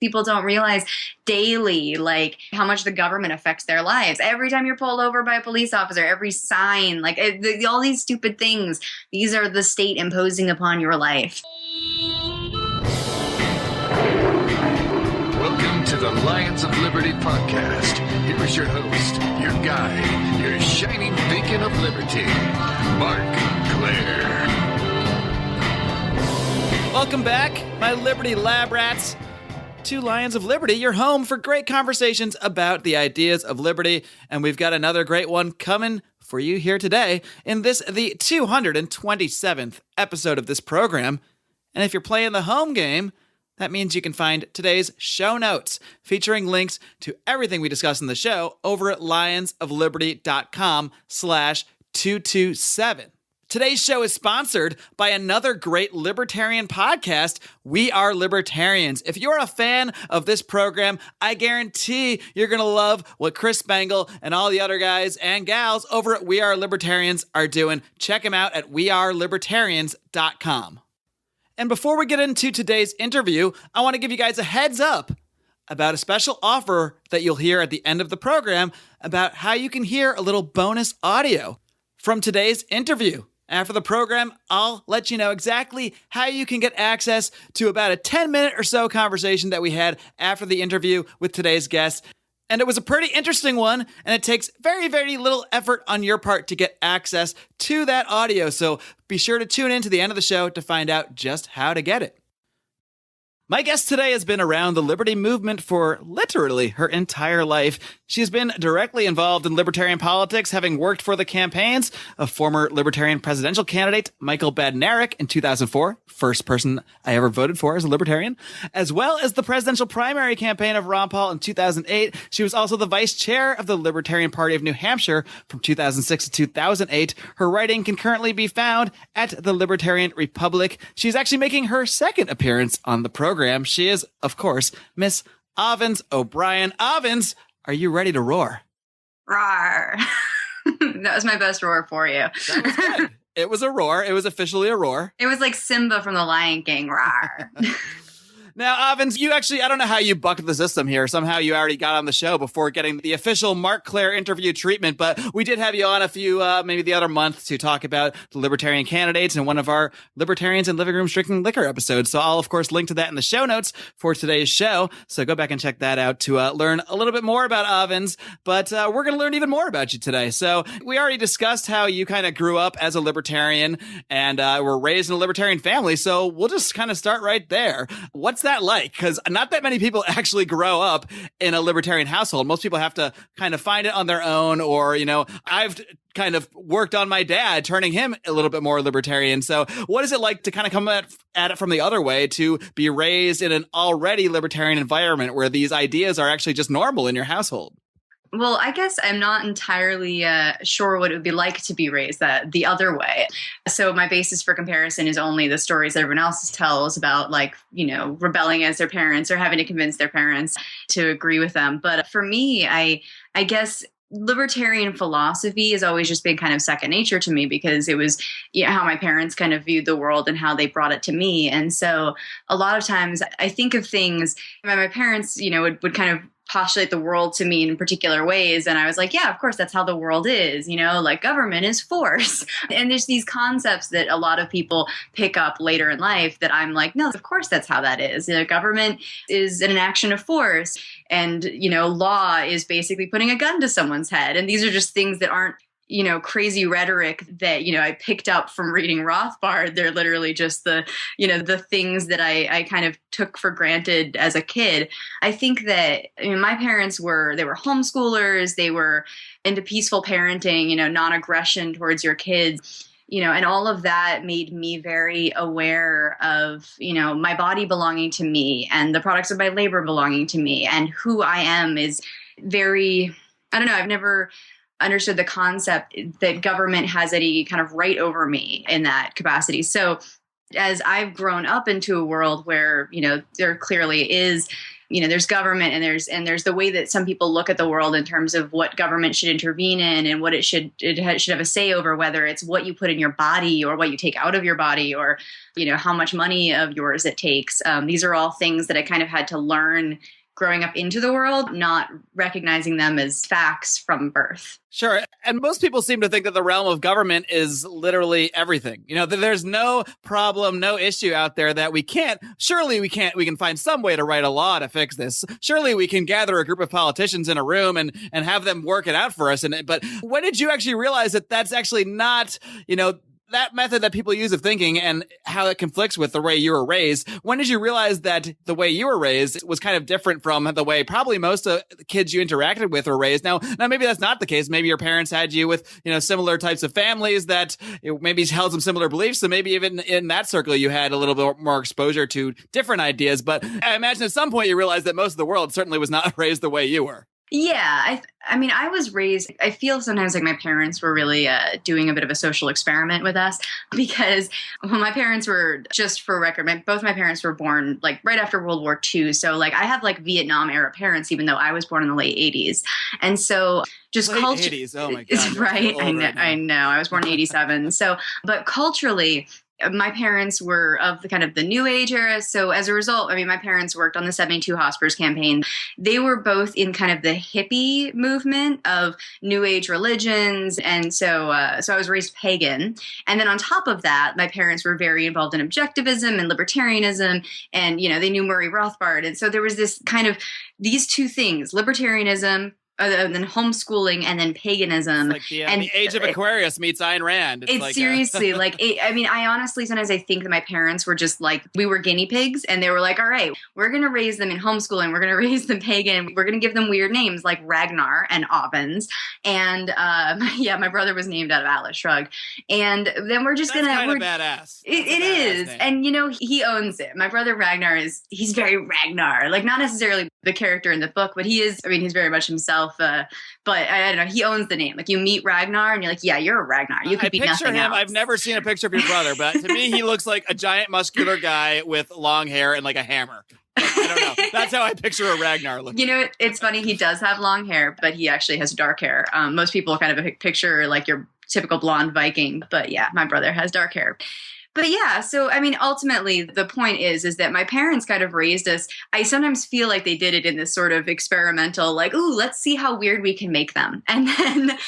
People don't realize daily, like, how much the government affects their lives. Every time you're pulled over by a police officer, every sign, like all these stupid things, these are the state imposing upon your life. Welcome to the Lions of Liberty podcast. Here is your host, your guide, your shining beacon of liberty, Marc Clair. Welcome back, my Liberty Lab Rats, to Lions of Liberty, your home for great conversations about the ideas of liberty. And we've got another great one coming for you here today in this, the 227th episode of this program. And if you're playing the home game, that means you can find today's show notes featuring links to everything we discuss in the show over at lionsofliberty.com/227. Today's show is sponsored by another great libertarian podcast, We Are Libertarians. If you're a fan of this program, I guarantee you're going to love what Chris Spangle and all the other guys and gals over at We Are Libertarians are doing. Check them out at wearelibertarians.com. And before we get into today's interview, I want to give you guys a heads up about a special offer that you'll hear at the end of the program about how you can hear a little bonus audio from today's interview. After the program, I'll let you know exactly how you can get access to about a 10-minute or so conversation that we had after the interview with today's guest. And it was a pretty interesting one, and it takes very, very little effort on your part to get access to that audio. So be sure to tune in to the end of the show to find out just how to get it. My guest today has been around the liberty movement for literally her entire life. She's been directly involved in libertarian politics, having worked for the campaigns of former libertarian presidential candidate Michael Badnarik in 2004, first person I ever voted for as a libertarian, as well as the presidential primary campaign of Ron Paul in 2008. She was also the vice chair of the Libertarian Party of New Hampshire from 2006 to 2008. Her writing can currently be found at the Libertarian Republic. She's actually making her second appearance on the program. She is, of course, Miss Avens O'Brien. Avens, are you ready to roar? Roar. That was my best roar for you. That was good. It was a roar. It was officially a roar. It was like Simba from The Lion King. Roar. Now, Avens, you actually, I don't know how you bucked the system here. Somehow you already got on the show before getting the official Marc Clair interview treatment, but we did have you on a few, maybe the other month to talk about the libertarian candidates in one of our Libertarians in Living Rooms Drinking Liquor episodes. So I'll, of course, link to that in the show notes for today's show. So go back and check that out to learn a little bit more about Avens, but we're going to learn even more about you today. So we already discussed how you kind of grew up as a libertarian and were raised in a libertarian family. So we'll just kind of start right there. What's that like? Because not that many people actually grow up in a libertarian household. Most people have to kind of find it on their own, or, you know, I've kind of worked on my dad, turning him a little bit more libertarian. So what is it like to kind of come at it from the other way, to be raised in an already libertarian environment where these ideas are actually just normal in your household? Well, I guess I'm not entirely sure what it would be like to be raised the other way. So my basis for comparison is only the stories that everyone else tells about, like, you know, rebelling against their parents or having to convince their parents to agree with them. But for me, I guess libertarian philosophy has always just been kind of second nature to me, because it was, you know, how my parents kind of viewed the world and how they brought it to me. And so a lot of times I think of things, my parents, you know, would kind of postulate the world to me in particular ways. And I was like, yeah, of course, that's how the world is, you know, like government is force. And there's these concepts that a lot of people pick up later in life that I'm like, no, of course, that's how that is. You know, government is an action of force. And, you know, law is basically putting a gun to someone's head. And these are just things that aren't, you know, crazy rhetoric that, you know, I picked up from reading Rothbard. They're literally just the, you know, the things that I kind of took for granted as a kid. I think that, I mean, my parents they were homeschoolers. They were into peaceful parenting, you know, non-aggression towards your kids, you know, and all of that made me very aware of, you know, my body belonging to me and the products of my labor belonging to me, and who I am is very, I don't know, I've never understood the concept that government has any kind of right over me in that capacity. So as I've grown up into a world where, you know, there clearly is there's government and there's the way that some people look at the world in terms of what government should intervene in and what it should have a say over, whether it's what you put in your body or what you take out of your body or, how much money of yours it takes. These are all things that I kind of had to learn growing up into the world, not recognizing them as facts from birth. Sure. And most people seem to think that the realm of government is literally everything. There's no problem, no issue out there that we can find some way to write a law to fix this. Surely we can gather a group of politicians in a room and have them work it out for us. But when did you actually realize that that's actually not, that method that people use of thinking and how it conflicts with the way you were raised? When did you realize that the way you were raised was kind of different from the way probably most of the kids you interacted with were raised? Now maybe that's not the case. Maybe your parents had you with, similar types of families that maybe held some similar beliefs. So maybe even in that circle, you had a little bit more exposure to different ideas. But I imagine at some point you realized that most of the world certainly was not raised the way you were. Yeah, I was raised, I feel sometimes like my parents were really doing a bit of a social experiment with us because my parents were, just for record, both my parents were born like right after World War II. So like I have like Vietnam era parents, even though I was born in the late 80s. And so just late culture. 80s, oh my God. Right, I know. I was born in 87. So, but culturally, my parents were of the kind of the New Age era. So as a result, my parents worked on the 72 Hospers campaign. They were both in kind of the hippie movement of New Age religions. And so I was raised pagan. And then on top of that, my parents were very involved in objectivism and libertarianism. And, they knew Murray Rothbard. And so there was this kind of these two things, libertarianism, and then homeschooling, and then paganism. It's like the age of Aquarius meets Ayn Rand. It's like seriously, I honestly, sometimes I think that my parents were just like, we were guinea pigs, and they were like, all right, we're going to raise them in homeschooling. We're going to raise them pagan. We're going to give them weird names like Ragnar and Avens. And my brother was named out of Atlas Shrugged. And then we're just going to... That's kind of badass. It is. Name. And, he owns it. My brother Ragnar he's very Ragnar. Like, not necessarily the character in the book, but he is, he's very much himself. But I don't know, he owns the name. Like, you meet Ragnar and you're like, yeah, you're a Ragnar. You could be nothing else. I picture him. I've never seen a picture of your brother, but to me, he looks like a giant muscular guy with long hair and like a hammer. I don't know. That's how I picture a Ragnar looking. It's funny. He does have long hair, but he actually has dark hair. Most people kind of picture like your typical blonde Viking. But yeah, my brother has dark hair. But yeah, so ultimately the point is that my parents kind of raised us. I sometimes feel like they did it in this sort of experimental, like, ooh, let's see how weird we can make them. And then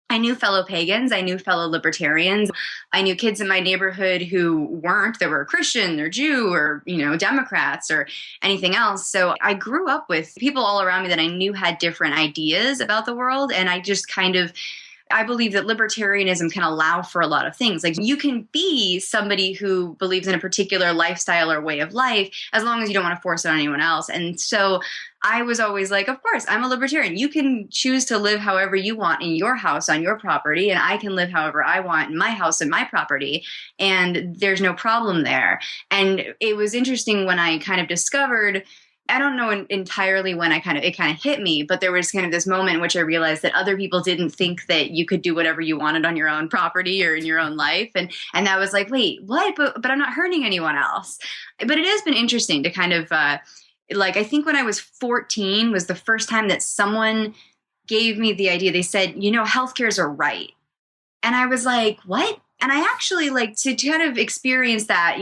I knew fellow pagans, I knew fellow libertarians, I knew kids in my neighborhood who that were Christian or Jew or, Democrats or anything else. So I grew up with people all around me that I knew had different ideas about the world. And I just I believe that libertarianism can allow for a lot of things. Like, you can be somebody who believes in a particular lifestyle or way of life as long as you don't want to force it on anyone else. And so I was always like, of course, I'm a libertarian. You can choose to live however you want in your house on your property, and I can live however I want in my house and my property, and there's no problem there. And it was interesting when I kind of discovered, I don't know entirely when it kind of hit me, but there was kind of this moment in which I realized that other people didn't think that you could do whatever you wanted on your own property or in your own life. And that was like, wait, what? But I'm not hurting anyone else. But it has been interesting to kind of, I think when I was 14 was the first time that someone gave me the idea. They said, healthcare is a right. And I was like, what? And I actually to kind of experience that,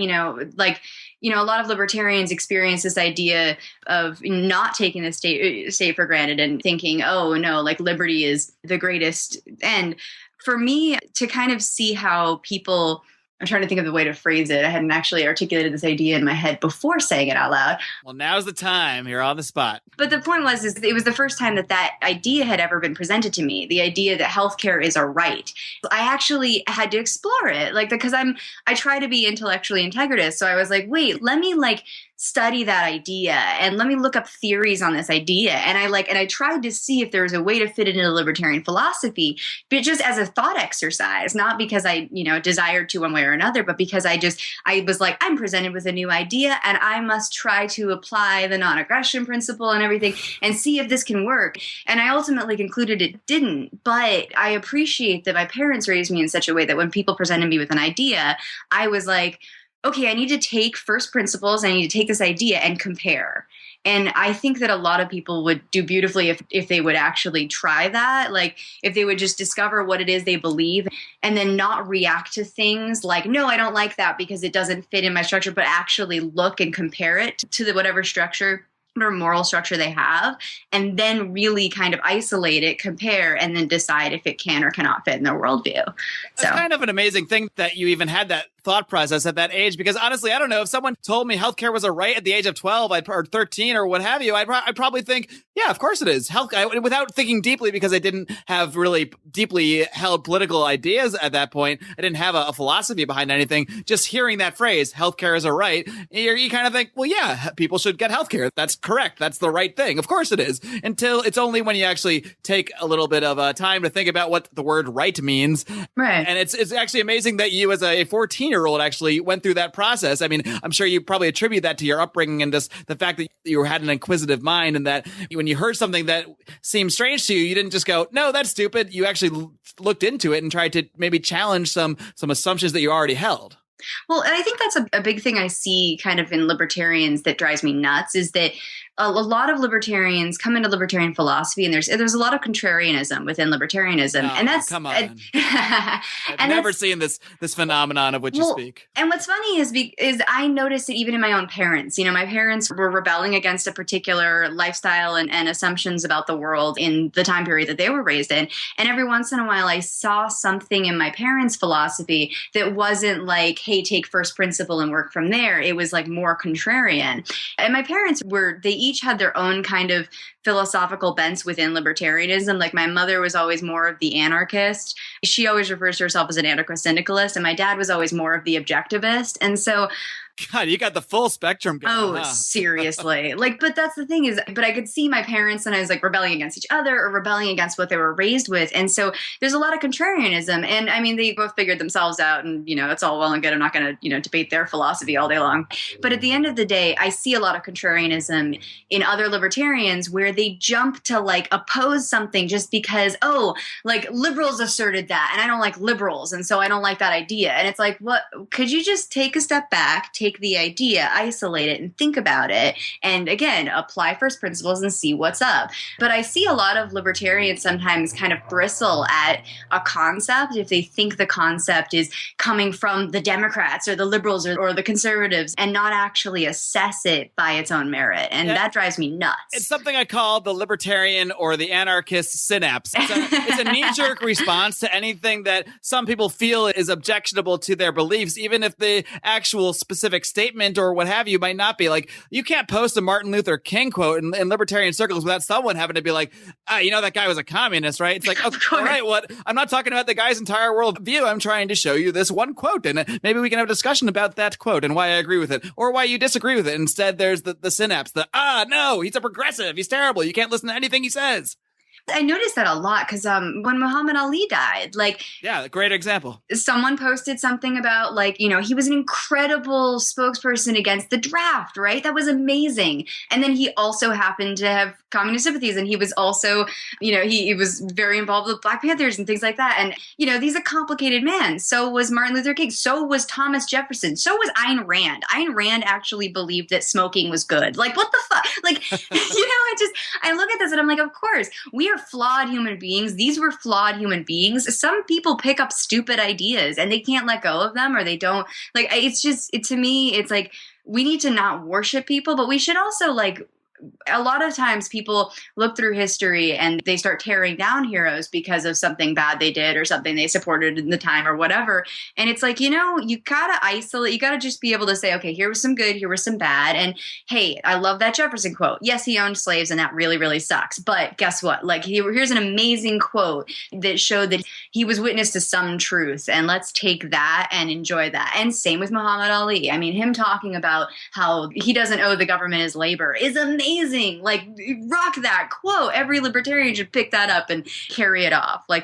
a lot of libertarians experience this idea of not taking the state for granted and thinking, oh, no, liberty is the greatest. And for me to kind of see how people, I'm trying to think of the way to phrase it. I hadn't actually articulated this idea in my head before saying it out loud. Well, now's the time. You're on the spot. But the point was, it was the first time that idea had ever been presented to me. The idea that healthcare is a right. I actually had to explore it, because I try to be intellectually integritous. So I was like, wait, let me study that idea and let me look up theories on this idea. And I tried to see if there was a way to fit it into libertarian philosophy, but just as a thought exercise, not because I, desired to one way or another, but because I was like, I'm presented with a new idea and I must try to apply the non-aggression principle and everything and see if this can work. And I ultimately concluded it didn't, but I appreciate that my parents raised me in such a way that when people presented me with an idea, I was like, okay, I need to take first principles. I need to take this idea and compare. And I think that a lot of people would do beautifully if they would actually try that. Like if they would just discover what it is they believe and then not react to things like, no, I don't like that because it doesn't fit in my structure, but actually look and compare it to the whatever structure or moral structure they have, and then really kind of isolate it, compare, and then decide if it can or cannot fit in their worldview. It's kind of an amazing thing that you even had that thought process at that age, because honestly, I don't know, if someone told me healthcare was a right at the age of 12 or 13 or what have you, I'd probably think, yeah, of course it is. Without thinking deeply, because I didn't have really deeply held political ideas at that point. I didn't have a philosophy behind anything. Just hearing that phrase, healthcare is a right, you kind of think, well, yeah, people should get healthcare. That's correct. That's the right thing. Of course it is. Until it's only when you actually take a little bit of time to think about what the word right means. Right. And it's actually amazing that you as a 14-year-old actually went through that process. I mean, I'm sure you probably attribute that to your upbringing and just the fact that you had an inquisitive mind, and that when you heard something that seemed strange to you, you didn't just go, no, that's stupid. You actually looked into it and tried to maybe challenge some assumptions that you already held. Well, and I think that's a big thing I see kind of in libertarians that drives me nuts, is that a lot of libertarians come into libertarian philosophy, and there's a lot of contrarianism within libertarianism, and that's come on. I've never seen this phenomenon of which you speak. And what's funny is I noticed it even in my own parents. You know, my parents were rebelling against a particular lifestyle and assumptions about the world in the time period that they were raised in, and every once in a while I saw something in my parents' philosophy that wasn't like, hey, take first principle and work from there. It was like more contrarian. And my parents they each had their own kind of philosophical bents within libertarianism. Like my mother was always more of the anarchist. She always refers to herself as an anarcho-syndicalist. And my dad was always more of the objectivist. And so God, you got the full spectum going. Oh, seriously. But that's the thing but I could see my parents and I was like rebelling against each other or rebelling against what they were raised with. And so there's a lot of contrarianism. And I mean, they both figured themselves out and, it's all well and good. I'm not going to, debate their philosophy all day long. But at the end of the day, I see a lot of contrarianism in other libertarians where they jump to oppose something just because, liberals asserted that and I don't like liberals. And so I don't like that idea. And it's like, what? Could you just take a step back, take the idea, isolate it, and think about it. And again, apply first principles and see what's up. But I see a lot of libertarians sometimes kind of bristle at a concept if they think the concept is coming from the Democrats or the liberals or the conservatives and not actually assess it by its own merit. And that drives me nuts. It's something I call the libertarian or the anarchist synapse. It's a knee-jerk response to anything that some people feel is objectionable to their beliefs, even if the actual specific statement or what have you might not be. Like, you can't post a Martin Luther King quote in libertarian circles without someone having to be like, that guy was a communist, right? It's like, oh, all right, what? I'm not talking about the guy's entire world view. I'm trying to show you this one quote, and maybe we can have a discussion about that quote and why I agree with it or why you disagree with it. Instead, there's the synapse, no, he's a progressive. He's terrible. You can't listen to anything he says. I noticed that a lot because when Muhammad Ali died, yeah, great example. Someone posted something about he was an incredible spokesperson against the draft, right? That was amazing. And then he also happened to have communist sympathies, and he was also, he was very involved with Black Panthers and things like that. And he's a complicated man. So was Martin Luther King. So was Thomas Jefferson. So was Ayn Rand. Ayn Rand actually believed that smoking was good. What the fuck? I look at this and I'm like, of course, we are flawed human beings. These were flawed human beings. Some people pick up stupid ideas and they can't let go of them, or they don't to me, it's like, we need to not worship people, but we should also a lot of times people look through history and they start tearing down heroes because of something bad they did or something they supported in the time or whatever. And it's like, you gotta isolate, you gotta just be able to say, okay, here was some good, here was some bad. And hey, I love that Jefferson quote. Yes, he owned slaves and that really, really sucks. But guess what? Here's an amazing quote that showed that he was witness to some truth. And let's take that and enjoy that. And same with Muhammad Ali. I mean, him talking about how he doesn't owe the government his labor is amazing. Rock that quote. Every libertarian should pick that up and carry it off. I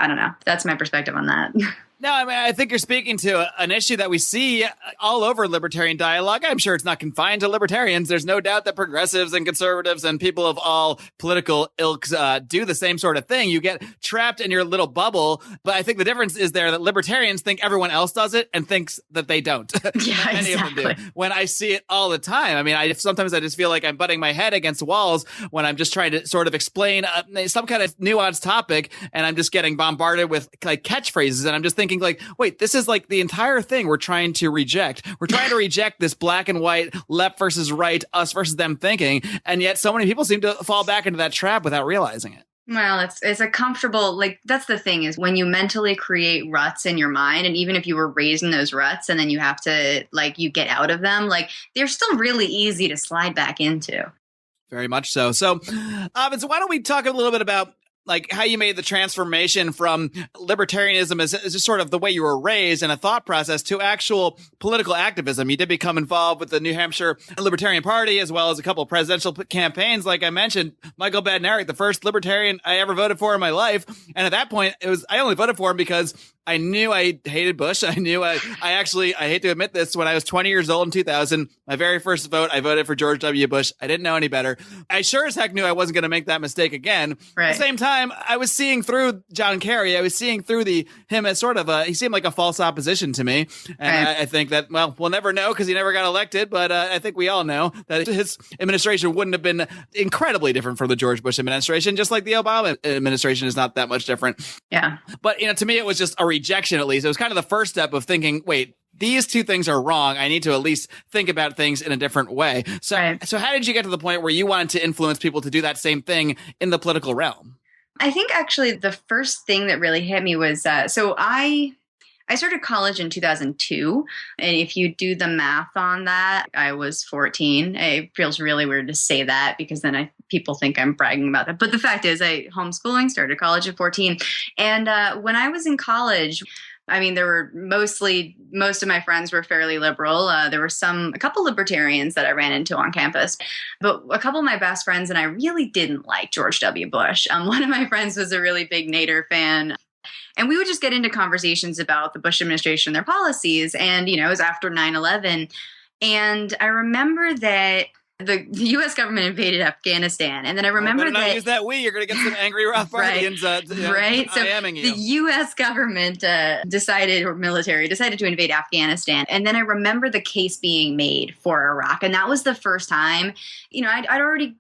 don't know. That's my perspective on that. No, I mean, I think you're speaking to an issue that we see all over libertarian dialogue. I'm sure it's not confined to libertarians. There's no doubt that progressives and conservatives and people of all political ilks do the same sort of thing. You get trapped in your little bubble. But I think the difference is there that libertarians think everyone else does it and thinks that they don't. Yeah, Many exactly. of them do. When I see it all the time. I mean, sometimes I just feel like I'm butting my head against walls when I'm just trying to sort of explain some kind of nuanced topic, and I'm just getting bombarded with like catchphrases, and I'm just thinking like, wait, this is like the entire thing we're trying to reject. We're trying to reject this black and white, left versus right, us versus them thinking, and yet so many people seem to fall back into that trap without realizing it. Well, it's a comfortable, like, that's the thing is when you mentally create ruts in your mind, and even if you were raised in those ruts and then you have to, like, you get out of them, like, they're still really easy to slide back into. Very much so. So, Avens, why don't we talk a little bit about like how you made the transformation from libertarianism as just sort of the way you were raised and a thought process to actual political activism. You did become involved with the New Hampshire Libertarian Party, as well as a couple of presidential campaigns. Like I mentioned, Michael Badnarik, the first libertarian I ever voted for in my life. And at that point, I only voted for him because I knew I hated Bush. I knew I hate to admit this, when I was 20 years old in 2000, my very first vote, I voted for George W. Bush. I didn't know any better. I sure as heck knew I wasn't going to make that mistake again. Right. At the same time, I was seeing through John Kerry. I was seeing through him as sort of he seemed like a false opposition to me. And right. I think that, well, we'll never know because he never got elected. But I think we all know that his administration wouldn't have been incredibly different from the George Bush administration, just like the Obama administration is not that much different. Yeah. But, to me, it was just a rejection, at least. It was kind of the first step of thinking, wait, these two things are wrong. I need to at least think about things in a different way. So, right. So how did you get to the point where you wanted to influence people to do that same thing in the political realm? I think actually the first thing that really hit me was, so I started college in 2002. And if you do the math on that, I was 14. It feels really weird to say that because then people think I'm bragging about that. But the fact is homeschooling, started college at 14. And when I was in college, I mean, there were most of my friends were fairly liberal. There were a couple libertarians that I ran into on campus, but a couple of my best friends and I really didn't like George W. Bush. One of my friends was a really big Nader fan. And we would just get into conversations about the Bush administration, their policies. And, it was after 9/11. And I remember that the U.S. government invaded Afghanistan. And then I remember not use that you're going to get some angry Rothbardians right. So IMing you. The U.S. government military decided to invade Afghanistan. And then I remember the case being made for Iraq. And that was the first time, I'd already,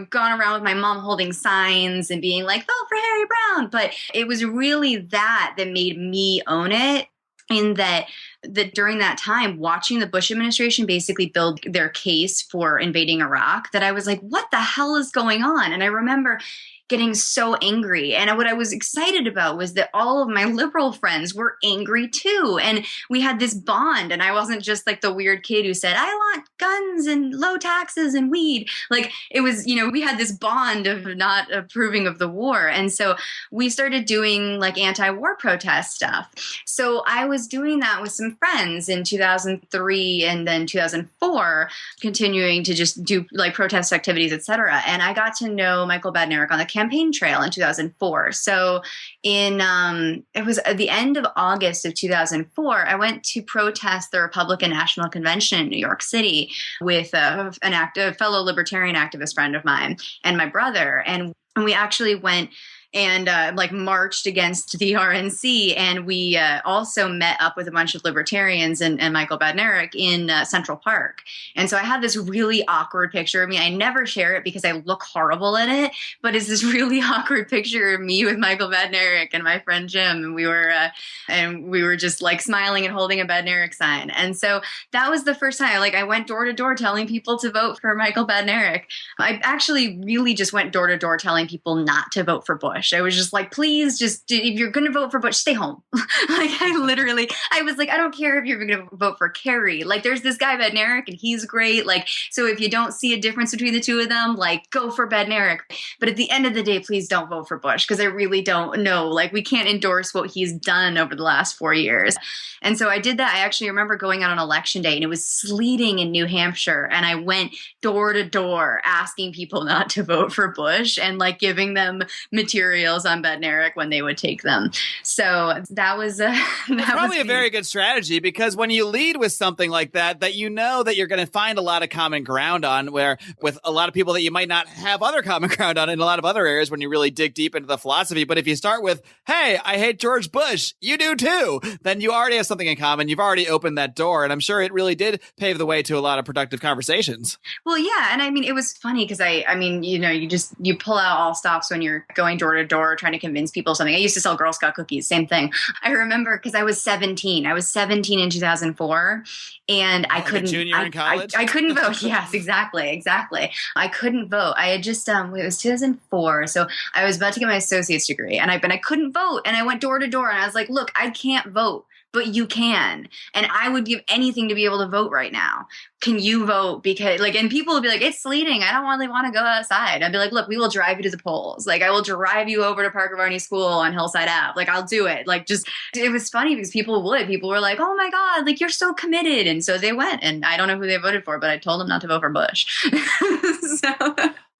gone around with my mom holding signs and being like, vote for Harry Brown. But it was really that made me own it. In that during that time, watching the Bush administration basically build their case for invading Iraq, that I was like, what the hell is going on? And I remember getting so angry. And what I was excited about was that all of my liberal friends were angry too. And we had this bond. And I wasn't just like the weird kid who said, I want guns and low taxes and weed. Like it was, we had this bond of not approving of the war. And so we started doing like anti-war protest stuff. So I was doing that with some friends in 2003 and then 2004, continuing to just do like protest activities, et cetera. And I got to know Michael Badnarik on the campaign trail in 2004. So it was at the end of August of 2004, I went to protest the Republican National Convention in New York City with a fellow libertarian activist friend of mine and my brother. And we actually went and marched against the RNC. And we also met up with a bunch of libertarians and Michael Badnarik in Central Park. And so I had this really awkward picture of me. I never share it because I look horrible in it, but it's this really awkward picture of me with Michael Badnarik and my friend Jim. And we were just like smiling and holding a Badnarik sign. And so that was the first time I went door to door telling people to vote for Michael Badnarik. I actually really just went door to door telling people not to vote for Bush. I was just like, please, just if you're going to vote for Bush, stay home. I was like, I don't care if you're going to vote for Kerry. Like, there's this guy Badnarik, and he's great. Like, so if you don't see a difference between the two of them, like, go for Badnarik. But at the end of the day, please don't vote for Bush because I really don't know. Like, we can't endorse what he's done over the last 4 years. And so I did that. I actually remember going out on election day, and it was sleeting in New Hampshire, and I went door to door asking people not to vote for Bush and like giving them material cereals on Bednarik when they would take them. So that was probably a very good strategy, because when you lead with something like that you know that you're going to find a lot of common ground on, where with a lot of people that you might not have other common ground on in a lot of other areas when you really dig deep into the philosophy. But if you start with, hey, I hate George Bush, you do too, then you already have something in common. You've already opened that door. And I'm sure it really did pave the way to a lot of productive conversations. Well, yeah. And I mean, it was funny because I mean, you know, you pull out all stops when you're going door to door trying to convince people something. I used to sell Girl Scout cookies, same thing. I remember because I was 17. I was 17 in 2004, and I couldn't. Junior in college? I couldn't vote. Yes, exactly. I couldn't vote. I had just it was 2004, so I was about to get my associate's degree, and I couldn't vote, and I went door to door, and I was like, "Look, I can't vote, but you can, and I would give anything to be able to vote right now. Can you vote?" Because and people would be like, "It's sleeting. I don't really want to go outside." I'd be like, "Look, we will drive you to the polls. Like, I will drive you over to Parker Varney School on Hillside Ave. Like, I'll do it." It was funny because people were like, "Oh my God, like, you're so committed." And so they went, and I don't know who they voted for, but I told them not to vote for Bush. So.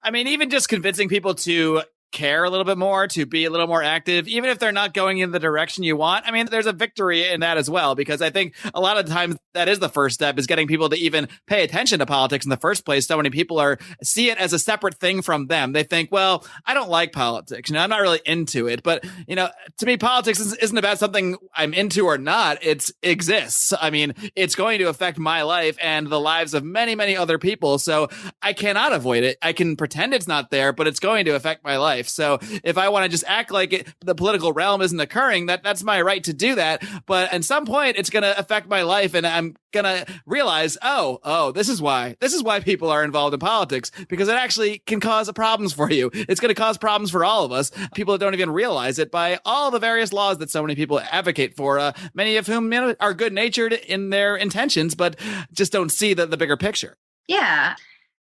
I mean, even just convincing people to care a little bit more, to be a little more active, even if they're not going in the direction you want. I mean, there's a victory in that as well, because I think a lot of times that is the first step, is getting people to even pay attention to politics in the first place. So many people see it as a separate thing from them. They think, well, I don't like politics. You know, I'm not really into it. But, you know, to me, politics isn't about something I'm into or not. It exists. I mean, it's going to affect my life and the lives of many, many other people. So I cannot avoid it. I can pretend it's not there, but it's going to affect my life. So if I want to just act like the political realm isn't occurring, that's my right to do that. But at some point, it's going to affect my life, and I'm going to realize, this is why people are involved in politics, because it actually can cause problems for you. It's going to cause problems for all of us. People that don't even realize it by all the various laws that so many people advocate for, many of whom are good-natured in their intentions, but just don't see the bigger picture. Yeah.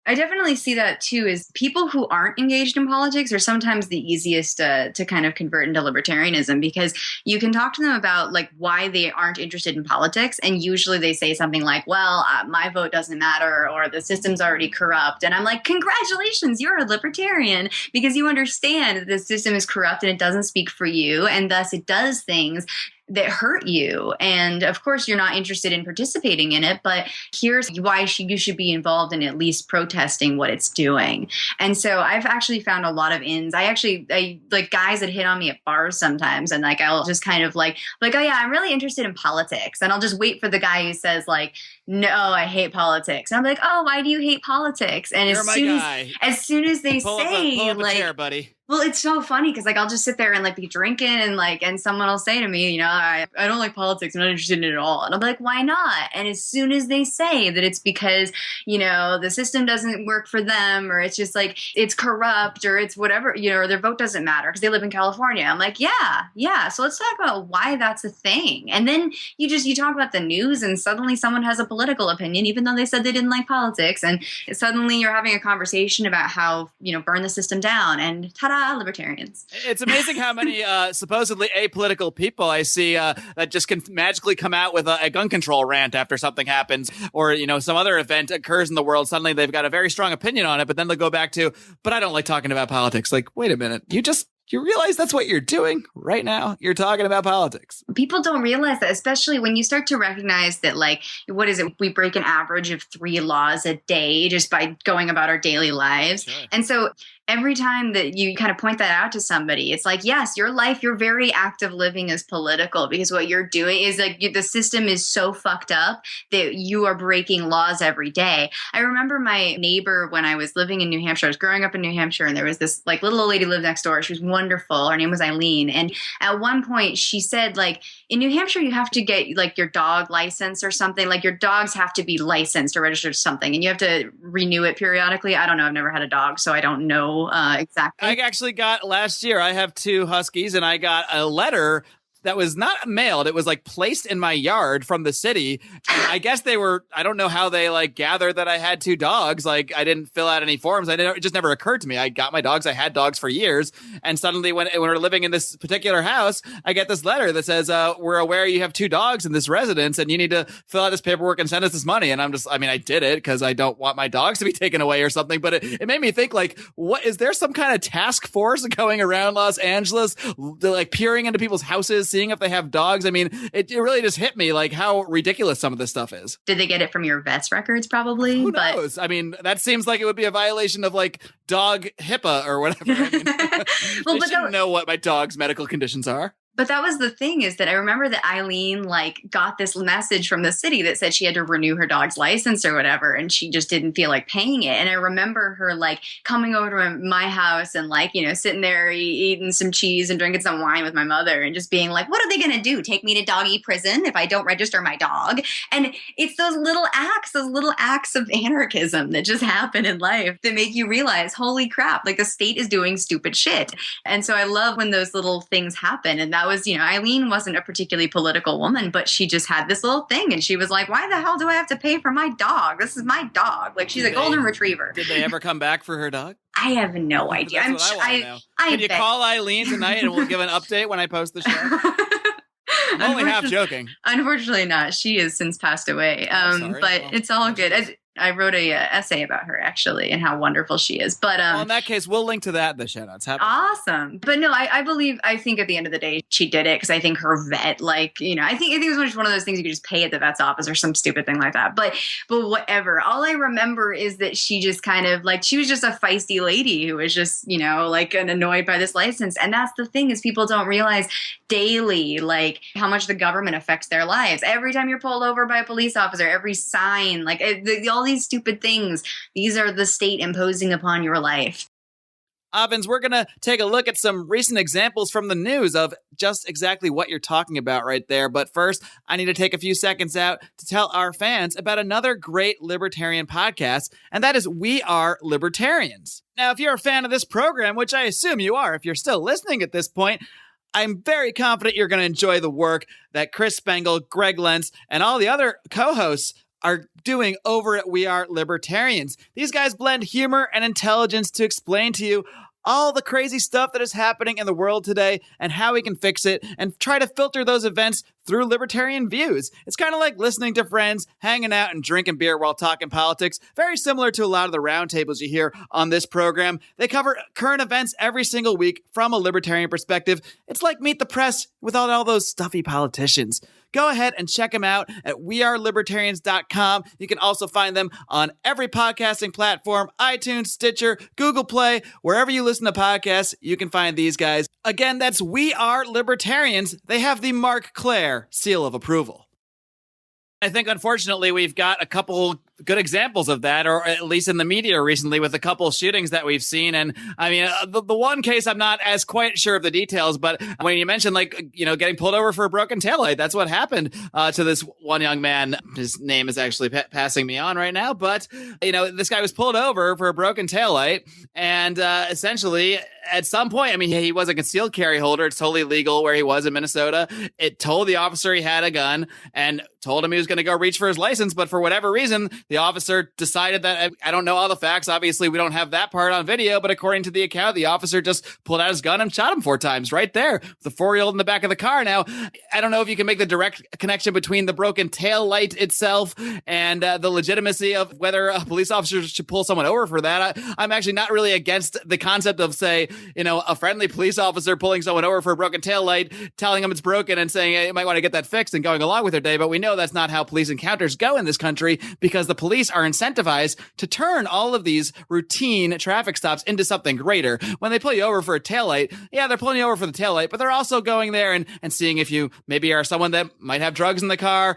I definitely see that too, is people who aren't engaged in politics are sometimes the easiest to kind of convert into libertarianism, because you can talk to them about like why they aren't interested in politics. And usually they say something like, well, my vote doesn't matter, or the system's already corrupt. And I'm like, congratulations, you're a libertarian, because you understand that the system is corrupt and it doesn't speak for you. And thus it does things that hurt you. And of course, you're not interested in participating in it, but here's why you should be involved in at least protesting what it's doing. And so I've actually found a lot of ins. I like guys that hit on me at bars sometimes, and like I'll just kind of like, oh yeah, I'm really interested in politics. And I'll just wait for the guy who says like, no, I hate politics. And I'm like, oh, why do you hate politics? And as soon as they pull say up a chair, buddy. Well, it's so funny because like I'll just sit there and like be drinking and someone will say to me, you know, I don't like politics. I'm not interested in it at all. And I'm like, why not? And as soon as they say that it's because, you know, the system doesn't work for them, or it's just like it's corrupt, or it's whatever, you know, or their vote doesn't matter because they live in California. I'm like, yeah. So let's talk about why that's a thing. And then you talk about the news, and suddenly someone has a political opinion, even though they said they didn't like politics. And suddenly you're having a conversation about how, you know, burn the system down, and ta-da, libertarians. It's amazing how many supposedly apolitical people I see that just can magically come out with a gun control rant after something happens, or, you know, some other event occurs in the world. Suddenly they've got a very strong opinion on it, but then they'll go back to, but I don't like talking about politics. Like, wait a minute, you realize that's what you're doing right now? You're talking about politics. People don't realize that, especially when you start to recognize that, like, what is it? We break an average of 3 laws a day just by going about our daily lives. Sure. And so every time that you kind of point that out to somebody, it's like, yes, your life, your very act of living is political, because what you're doing is like the system is so fucked up that you are breaking laws every day. I remember my neighbor when I was living in New Hampshire. I was growing up in New Hampshire, and there was this like little old lady lived next door. She was wonderful. Her name was Eileen. And at one point she said, like, in New Hampshire, you have to get like your dog license or something. Like your dogs have to be licensed or registered to something, and you have to renew it periodically. I don't know. I've never had a dog, so I don't know exactly. I actually got last year, I have 2 huskies, and I got a letter that was not mailed. It was like placed in my yard from the city. And I guess I don't know how they like gathered that I had 2 dogs. Like I didn't fill out any forms. It just never occurred to me. I got my dogs. I had dogs for years. And suddenly when we're living in this particular house, I get this letter that says, we're aware you have 2 dogs in this residence and you need to fill out this paperwork and send us this money. And I did it because I don't want my dogs to be taken away or something. But it made me think, like, what is there some kind of task force going around Los Angeles, like peering into people's houses, seeing if they have dogs? I mean, it really just hit me like how ridiculous some of this stuff is. Did they get it from your vet's records? Probably. Who knows? I mean, that seems like it would be a violation of like dog HIPAA or whatever. I mean, well, they shouldn't know what my dog's medical conditions are. But that was the thing, is that I remember that Eileen like got this message from the city that said she had to renew her dog's license or whatever, and she just didn't feel like paying it. And I remember her like coming over to my house and like, you know, sitting there eating some cheese and drinking some wine with my mother and just being like, what are they going to do? Take me to doggy prison if I don't register my dog? And it's those little acts of anarchism that just happen in life that make you realize, holy crap, like the state is doing stupid shit. And so I love when those little things happen. And that was, you know, Eileen wasn't a particularly political woman, but she just had this little thing. And she was like, why the hell do I have to pay for my dog? This is my dog. Like, she's a golden retriiever. Did they ever come back for her dog? I have no idea. That's what I want to know. Can you call Eileen tonight and we'll give an update when I post the show? I'm only half joking. Unfortunately not. She has since passed away. But it's all good. I wrote a essay about her, actually, and how wonderful she is. But well, in that case, we'll link to that in the show notes. Awesome. But no, I think at the end of the day, she did it because I think her vet, like, you know, I think it was just one of those things you could just pay at the vet's office or some stupid thing like that. But whatever. All I remember is that she just kind of like, she was just a feisty lady who was just, you know, like annoyed by this license. And that's the thing, is people don't realize daily, like, how much the government affects their lives. Every time you're pulled over by a police officer, every sign, like all these stupid things, these are the state imposing upon your life. Avens, we're going to take a look at some recent examples from the news of just exactly what you're talking about right there. But first, I need to take a few seconds out to tell our fans about another great libertarian podcast, and that is We Are Libertarians. Now, if you're a fan of this program, which I assume you are if you're still listening at this point, I'm very confident you're going to enjoy the work that Chris Spangle, Greg Lentz, and all the other co-hosts are doing over at We Are Libertarians. These guys blend humor and intelligence to explain to you all the crazy stuff that is happening in the world today and how we can fix it, and try to filter those events through libertarian views. It's kind of like listening to friends, hanging out and drinking beer while talking politics, very similar to a lot of the roundtables you hear on this program. They cover current events every single week from a libertarian perspective. It's like Meet the Press without all those stuffy politicians. Go ahead and check them out at wearelibertarians.com. You can also find them on every podcasting platform, iTunes, Stitcher, Google Play, wherever you listen to podcasts, you can find these guys. Again, that's We Are Libertarians. They have the Marc Clair seal of approval. I think, unfortunately, we've got a couple good examples of that, or at least in the media recently, with a couple shootings that we've seen. And I mean, the one case, I'm not as quite sure of the details, but when you mentioned, like, you know, getting pulled over for a broken taillight, that's what happened to this one young man. His name is actually passing me on right now, but, you know, this guy was pulled over for a broken taillight, and essentially, at some point, I mean, he was a concealed carry holder. It's totally legal where he was in Minnesota. It told the officer he had a gun and told him he was going to go reach for his license. But for whatever reason, the officer decided that, I don't know all the facts. Obviously, we don't have that part on video. But according to the account, the officer just pulled out his gun and shot him 4 times right there. The 4-year-old in the back of the car. Now, I don't know if you can make the direct connection between the broken tail light itself and the legitimacy of whether a police officer should pull someone over for that. I'm actually not really against the concept of, say, you know, a friendly police officer pulling someone over for a broken tail light, telling them it's broken and saying, hey, you might want to get that fixed and going along with their day. But we know that's not how police encounters go in this country, because the police are incentivized to turn all of these routine traffic stops into something greater. When they pull you over for a taillight, yeah, they're pulling you over for the taillight, but they're also going there and seeing if you maybe are someone that might have drugs in the car,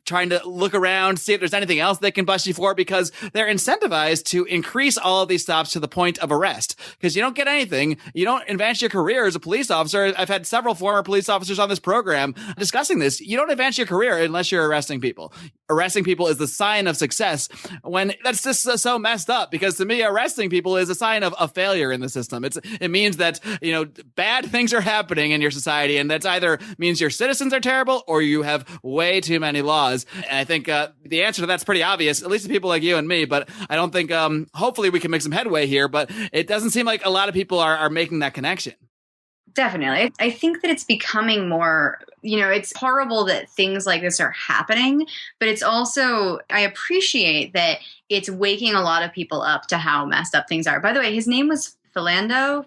trying to look around, see if there's anything else they can bust you for, because they're incentivized to increase all of these stops to the point of arrest. Because you don't get anything. You don't advance your career as a police officer. I've had several former police officers on this program discussing this. You don't advance your career unless you're arresting people. Arresting people is the sign of success success, when that's just so messed up, because to me, arresting people is a sign of a failure in the system. It means that, bad things are happening in your society, and that's either means your citizens are terrible or you have way too many laws. And I think the answer to that's pretty obvious, at least to people like you and me, but I don't think, hopefully we can make some headway here, but it doesn't seem like a lot of people are making that connection. Definitely. I think that it's becoming more, it's horrible that things like this are happening, but it's also, I appreciate that it's waking a lot of people up to how messed up things are. By the way, his name was Philando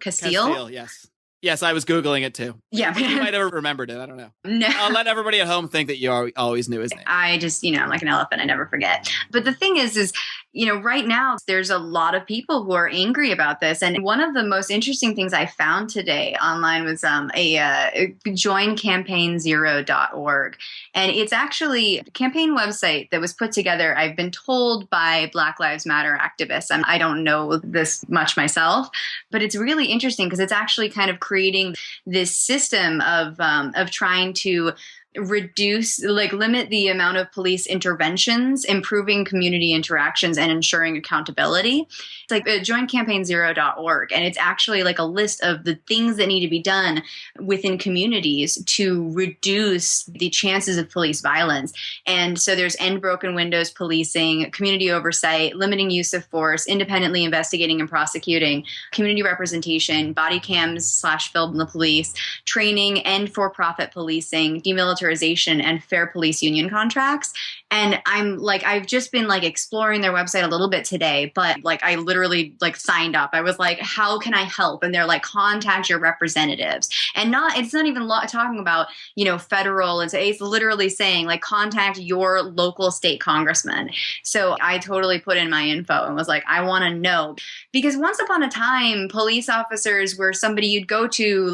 Castile. Yes. Yes, I was Googling it too. Yeah. You might have remembered it. I don't know. No. I'll let everybody at home think that you always knew his name. I just, I'm like an elephant. I never forget. But the thing is, right now there's a lot of people who are angry about this. And one of the most interesting things I found today online was a joincampaign0.org. And it's actually a campaign website that was put together, I've been told, by Black Lives Matter activists. I don't know this much myself, but it's really interesting because it's actually kind of creating this system of trying to limit the amount of police interventions, improving community interactions, and ensuring accountability. It's like joincampaign0.org. And it's actually like a list of the things that need to be done within communities to reduce the chances of police violence. And so there's end broken windows policing, community oversight, limiting use of force, independently investigating and prosecuting, community representation, body cams / film the police, training and for-profit policing, demilitarization, and fair police union contracts. And I've just been exploring their website a little bit today, but I literally signed up. I was like, how can I help? And they're like, contact your representatives. And it's not even talking about, federal. It's literally saying contact your local state congressman. So I totally put in my info and was like, I want to know, because once upon a time, police officers were somebody you'd go to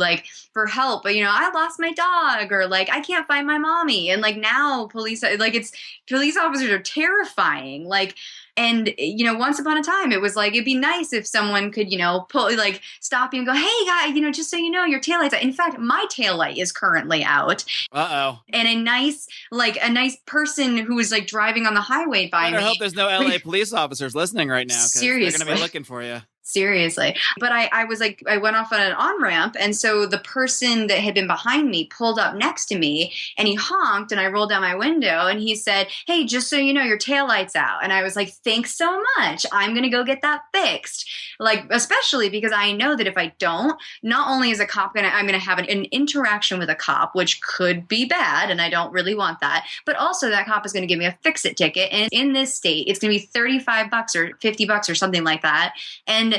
for help. But, I lost my dog, or I can't find my mommy. And now police officers are terrifying. And, once upon a time, it was it'd be nice if someone could, stop you and go, hey, guy, just so you know, your taillight's out. In fact, my taillight is currently out. Uh-oh. And a nice person who was driving on the highway by me. I hope there's no LA police officers listening right now, because they're going to be looking for you. Seriously. But I went off on an on-ramp, and so the person that had been behind me pulled up next to me, and he honked, and I rolled down my window, and he said, hey, just so you know, your taillight's out. And I was like, thanks so much. I'm going to go get that fixed. Especially because I know that if I don't, not only is I'm going to have an interaction with a cop, which could be bad, and I don't really want that, but also that cop is going to give me a fix-it ticket. And in this state, it's going to be $35 or $50 or something like that. And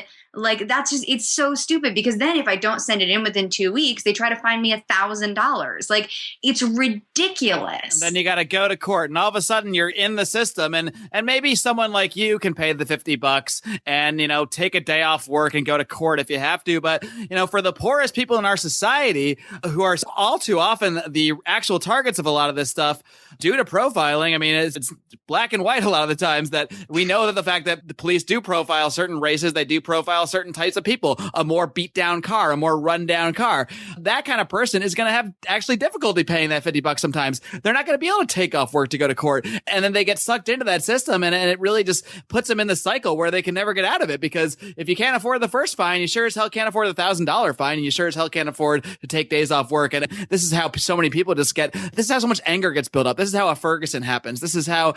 that's just, it's so stupid, because then if I don't send it in within 2 weeks, they try to fine me $1,000. It's ridiculous. And then you got to go to court, and all of a sudden you're in the system, and maybe someone like you can pay the $50 and, take a day off work and go to court if you have to. But, for the poorest people in our society, who are all too often the actual targets of a lot of this stuff due to profiling, it's black and white a lot of the times, that we know that the fact that the police do profile certain races, they do profile certain types of people, a more beat down car, a more run down car. That kind of person is going to have actually difficulty paying that $50 sometimes. They're not going to be able to take off work to go to court. And then they get sucked into that system, and it really just puts them in the cycle where they can never get out of it. Because if you can't afford the first fine, you sure as hell can't afford the $1,000 fine, and you sure as hell can't afford to take days off work. And this is how so many people this is how so much anger gets built up. This is how a Ferguson happens. This is how,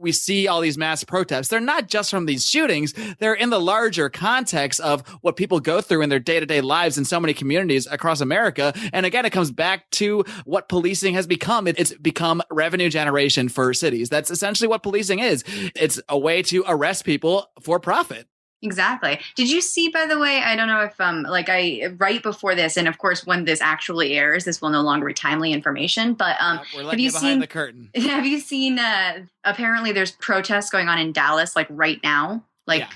we see all these mass protests. They're not just from these shootings. They're in the larger context of what people go through in their day-to-day lives in so many communities across America. And again, it comes back to what policing has become. It's become revenue generation for cities. That's essentially what policing is. It's a way to arrest people for profit. Exactly. Did you see, by the way, I don't know if right before this, and of course when this actually airs, this will no longer be timely information, but we're letting you behind the curtain. Have you seen apparently there's protests going on in Dallas right now? Yeah.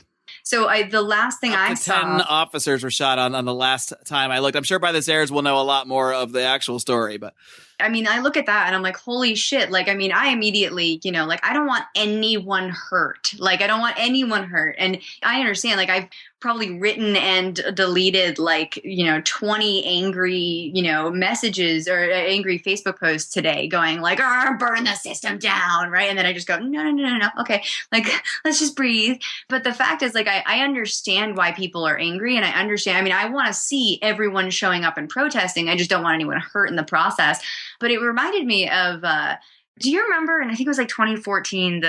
So the last thing I saw, 10 officers were shot on the last time I looked. I'm sure by this airs we'll know a lot more of the actual story, but I mean, I look at that and I'm like, holy shit. Like, I mean, I immediately, like, I don't want anyone hurt. Like, I don't want anyone hurt. And I understand, like, I've probably written and deleted 20 angry, messages or angry Facebook posts today going like, burn the system down. Right. And then I just go, no. Okay. Like, let's just breathe. But the fact is, like, I understand why people are angry, and I understand. I mean, I want to see everyone showing up and protesting. I just don't want anyone hurt in the process. But it reminded me of, do you remember, and I think it was like 2014,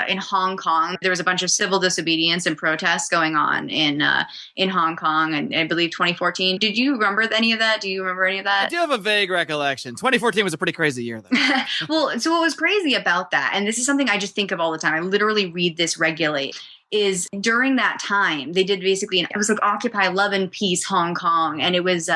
in Hong Kong, there was a bunch of civil disobedience and protests going on in Hong Kong, and I believe 2014. Did you remember any of that? Do you remember any of that? I do have a vague recollection. 2014 was a pretty crazy year, though. Well, so what was crazy about that, and this is something I just think of all the time, I literally read this regularly, is during that time, they did basically, it was like Occupy Love and Peace Hong Kong, and it was,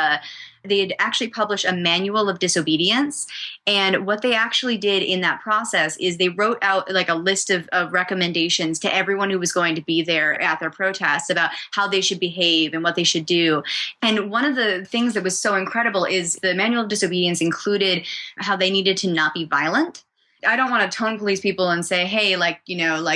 they had actually published a manual of disobedience. And what they actually did in that process is they wrote out like a list of recommendations to everyone who was going to be there at their protests about how they should behave and what they should do. And one of the things that was so incredible is the manual of disobedience included how they needed to not be violent. I don't want to tone police people and say, hey,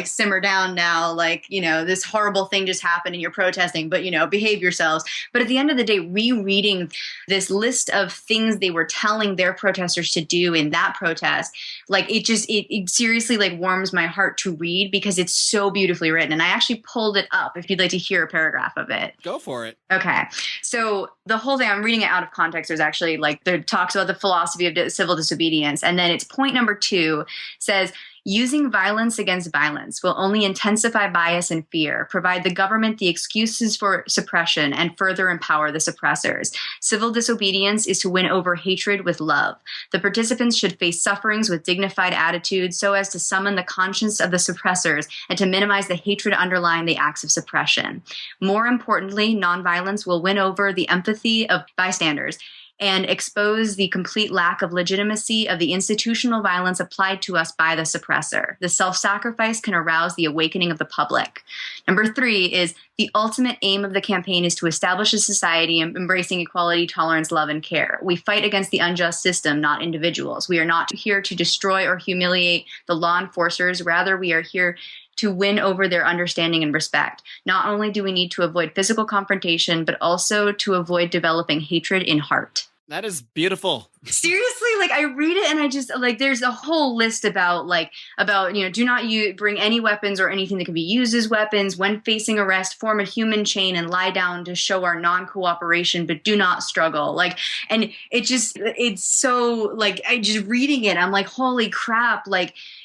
simmer down now, this horrible thing just happened and you're protesting, but, behave yourselves. But at the end of the day, rereading this list of things they were telling their protesters to do in that protest, it seriously warms my heart to read because it's so beautifully written. And I actually pulled it up if you'd like to hear a paragraph of it. Go for it. Okay. So the whole thing, I'm reading it out of context. There's actually there talks about the philosophy of civil disobedience. And then it's point number 2 says, using violence against violence will only intensify bias and fear, provide the government the excuses for suppression, and further empower the suppressors. Civil disobedience is to win over hatred with love. The participants should face sufferings with dignified attitudes so as to summon the conscience of the suppressors and to minimize the hatred underlying the acts of suppression. More importantly, nonviolence will win over the empathy of bystanders and expose the complete lack of legitimacy of the institutional violence applied to us by the suppressor. The self-sacrifice can arouse the awakening of the public. Number 3 is the ultimate aim of the campaign is to establish a society embracing equality, tolerance, love, and care. We fight against the unjust system, not individuals. We are not here to destroy or humiliate the law enforcers. Rather, we are here to win over their understanding and respect. Not only do we need to avoid physical confrontation, but also to avoid developing hatred in heart. That is beautiful. Seriously, I read it and I just there's a whole list about do not bring any weapons or anything that can be used as weapons. When facing arrest, form a human chain and lie down to show our non-cooperation, but do not struggle. And it's so I just reading it, I'm like, holy crap.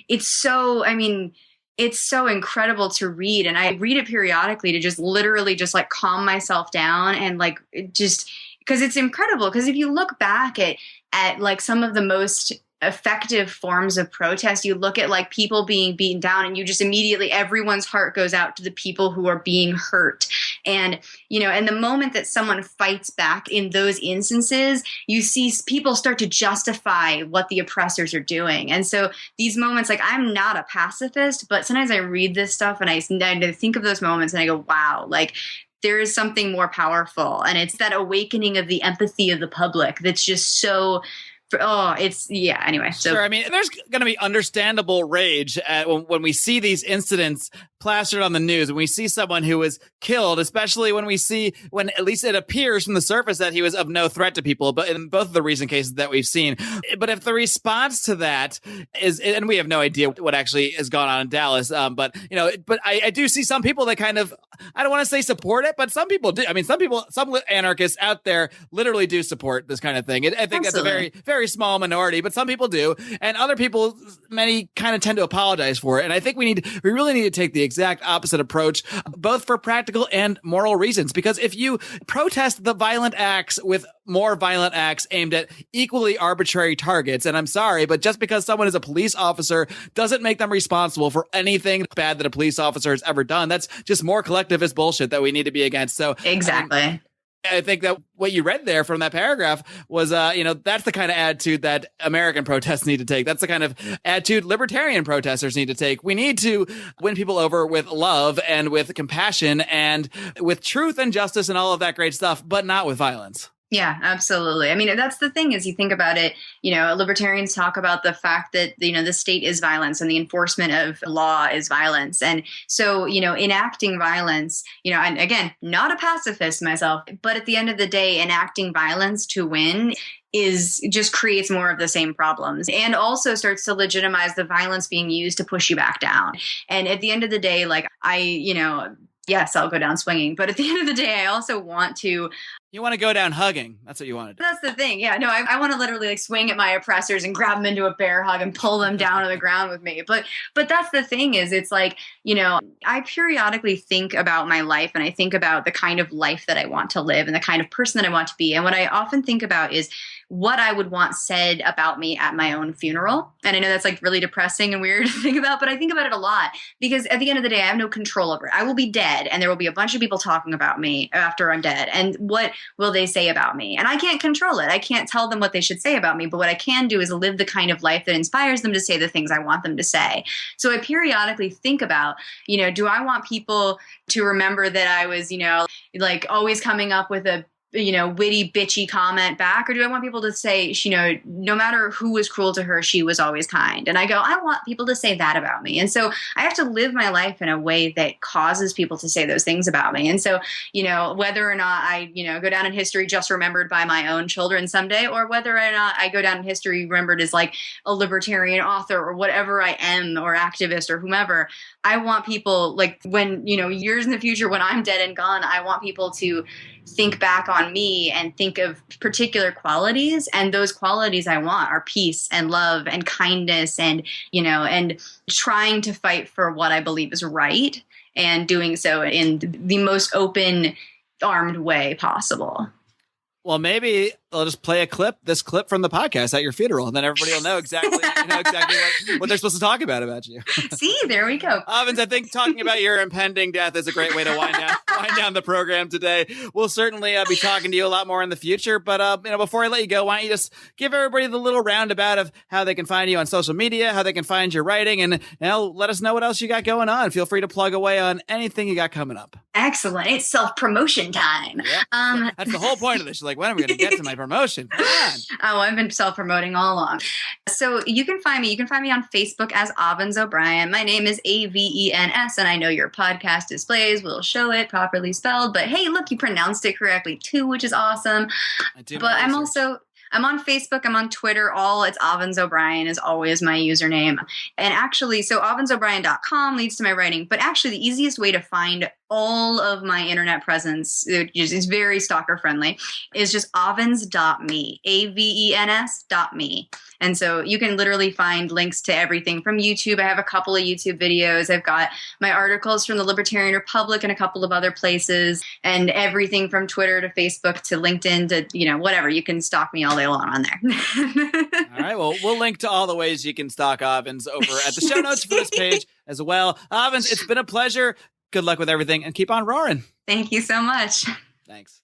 It's so, it's so incredible to read. And I read it periodically to just literally just calm myself down and because it's incredible. Because if you look back at some of the most effective forms of protest, you look at people being beaten down and you just immediately, everyone's heart goes out to the people who are being hurt. And, and the moment that someone fights back in those instances, you see people start to justify what the oppressors are doing. And so these moments, I'm not a pacifist, but sometimes I read this stuff and I think of those moments and I go, wow, there is something more powerful. And it's that awakening of the empathy of the public that's just so, anyway. So. Sure. There's going to be understandable rage when we see these incidents plastered on the news, when we see someone who was killed, especially when at least it appears from the surface that he was of no threat to people, but in both of the recent cases that we've seen. But if the response to that is, and we have no idea what actually has gone on in Dallas, but I do see some people that kind of, I don't want to say support it, but some people do. Some anarchists out there literally do support this kind of thing. I think That's a very, very small minority, but some people do. And other people, many kind of tend to apologize for it. And I think we really need to take the exact opposite approach, both for practical and moral reasons. Because if you protest the violent acts with more violent acts aimed at equally arbitrary targets, and I'm sorry, but just because someone is a police officer doesn't make them responsible for anything bad that a police officer has ever done. That's just more collectivist bullshit that we need to be against. So exactly. I think that what you read there from that paragraph was, that's the kind of attitude that American protests need to take. That's the kind of attitude libertarian protesters need to take. We need to win people over with love and with compassion and with truth and justice and all of that great stuff, but not with violence. Yeah, absolutely. I mean, that's the thing is you think about it, libertarians talk about the fact that, the state is violence and the enforcement of law is violence. And so, enacting violence, and again, not a pacifist myself, but at the end of the day, enacting violence to win is just creates more of the same problems and also starts to legitimize the violence being used to push you back down. And at the end of the day, yes, I'll go down swinging. But at the end of the day, I also want to. You want to go down hugging. That's what you want to do. That's the thing. Yeah, no, I want to literally swing at my oppressors and grab them into a bear hug and pull them down to the ground with me. But that's the thing is it's like, I periodically think about my life and I think about the kind of life that I want to live and the kind of person that I want to be. And what I often think about is what I would want said about me at my own funeral. And I know that's like really depressing and weird to think about, but I think about it a lot because at the end of the day, I have no control over it. I will be dead and there will be a bunch of people talking about me after I'm dead. And what will they say about me? And I can't control it. I can't tell them what they should say about me. But what I can do is live the kind of life that inspires them to say the things I want them to say. So I periodically think about, do I want people to remember that I was, always coming up with a witty, bitchy comment back? Or do I want people to say, no matter who was cruel to her, she was always kind? And I go, I want people to say that about me. And so I have to live my life in a way that causes people to say those things about me. And so, whether or not I, go down in history just remembered by my own children someday, or whether or not I go down in history remembered as like a libertarian author or whatever I am, or activist or whomever, I want people like when, years in the future, when I'm dead and gone, I want people to think back on me and think of particular qualities. And those qualities I want are peace and love and kindness and, and trying to fight for what I believe is right and doing so in the most open armed way possible. Well, maybe I'll just play this clip from the podcast at your funeral, and then everybody will know exactly, what they're supposed to talk about you. See, there we go. Avens, I think talking about your impending death is a great way to wind down the program today. We'll certainly be talking to you a lot more in the future. But before I let you go, why don't you just give everybody the little roundabout of how they can find you on social media, how they can find your writing, and let us know what else you got going on. Feel free to plug away on anything you got coming up. Excellent. It's self-promotion time. Yeah, that's the whole point of this. You're like, when are we going to get to my promotion? Come on. Oh, I've been self-promoting all along. So you can find me. You can find me on Facebook as Avens O'Brien. My name is Avens, and I know your podcast displays will show it properly spelled. But hey, look, you pronounced it correctly too, which is awesome. But I'm on Facebook, I'm on Twitter, it's Avens O'Brien is always my username. And actually, so avensobrien.com leads to my writing, but actually the easiest way to find all of my internet presence, it's very stalker friendly, is just avens.me, AVENS.me. And so you can literally find links to everything from YouTube. I have a couple of YouTube videos. I've got my articles from the Libertarian Republic and a couple of other places, and everything from Twitter to Facebook to LinkedIn to, whatever. You can stalk me all day long on there. All right. Well, we'll link to all the ways you can stalk Avens over at the show notes for this page as well. Avens, it's been a pleasure. Good luck with everything and keep on roaring. Thank you so much. Thanks.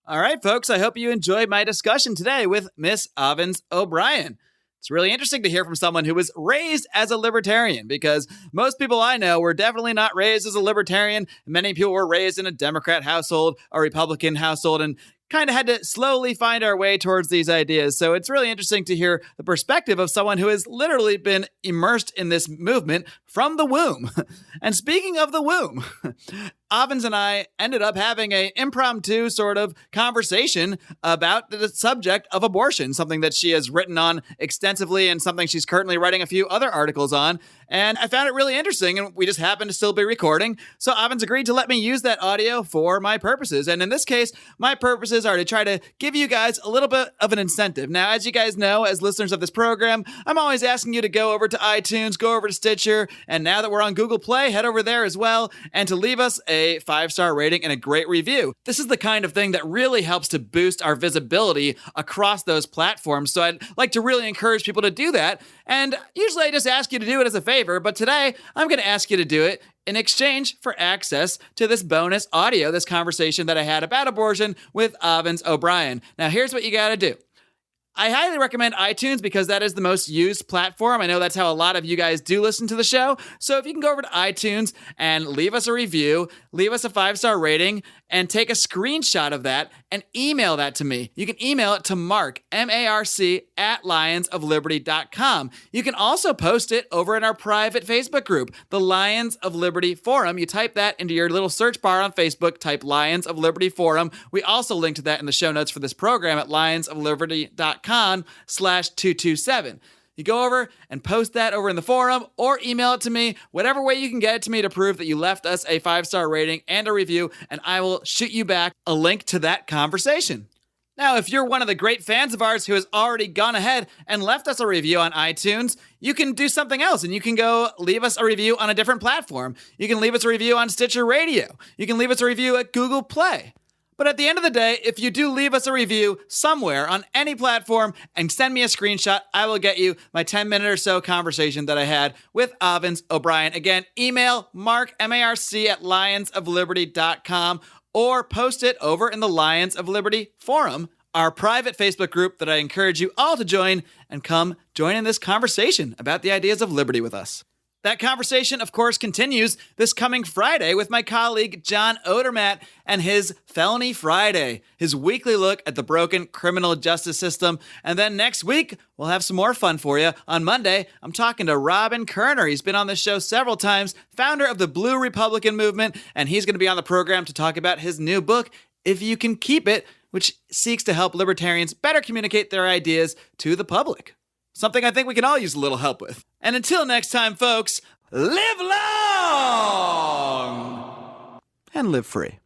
All right, folks, I hope you enjoyed my discussion today with Miss Avens O'Brien. It's really interesting to hear from someone who was raised as a libertarian, because most people I know were definitely not raised as a libertarian. Many people were raised in a Democrat household, a Republican household, and kind of had to slowly find our way towards these ideas. So it's really interesting to hear the perspective of someone who has literally been immersed in this movement from the womb. And speaking of the womb, Avens and I ended up having an impromptu sort of conversation about the subject of abortion, something that she has written on extensively and something she's currently writing a few other articles on. And I found it really interesting, and we just happened to still be recording. So Avens agreed to let me use that audio for my purposes. And in this case, my purposes are to try to give you guys a little bit of an incentive. Now, as you guys know, as listeners of this program, I'm always asking you to go over to iTunes, go over to Stitcher, and now that we're on Google Play, head over there as well, and to leave us a 5-star rating and a great review. This is the kind of thing that really helps to boost our visibility across those platforms. So I'd like to really encourage people to do that. And usually I just ask you to do it as a favor, but today I'm going to ask you to do it in exchange for access to this bonus audio, this conversation that I had about abortion with Avens O'Brien. Now, here's what you got to do. I highly recommend iTunes because that is the most used platform. I know that's how a lot of you guys do listen to the show. So if you can go over to iTunes and leave us a review, leave us a 5-star rating, and take a screenshot of that and email that to me. You can email it to Marc, M-A-R-C, at lionsofliberty.com. You can also post it over in our private Facebook group, the Lions of Liberty Forum. You type that into your little search bar on Facebook, type Lions of Liberty Forum. We also link to that in the show notes for this program at lionsofliberty.com/227. You go over and post that over in the forum or email it to me, whatever way you can get it to me to prove that you left us a 5-star rating and a review, and I will shoot you back a link to that conversation. Now, if you're one of the great fans of ours who has already gone ahead and left us a review on iTunes, you can do something else and you can go leave us a review on a different platform. You can leave us a review on Stitcher Radio. You can leave us a review at Google Play. But at the end of the day, if you do leave us a review somewhere on any platform and send me a screenshot, I will get you my 10-minute or so conversation that I had with Avens O'Brien. Again, email Marc, M-A-R-C, at lionsofliberty.com or post it over in the Lions of Liberty Forum, our private Facebook group that I encourage you all to join and come join in this conversation about the ideas of liberty with us. That conversation, of course, continues this coming Friday with my colleague John Odermatt and his Felony Friday, his weekly look at the broken criminal justice system. And then next week, we'll have some more fun for you. On Monday, I'm talking to Robin Kerner. He's been on this show several times, founder of the Blue Republican Movement, and he's going to be on the program to talk about his new book, If You Can Keep It, which seeks to help libertarians better communicate their ideas to the public. Something I think we can all use a little help with. And until next time, folks, live long and live free.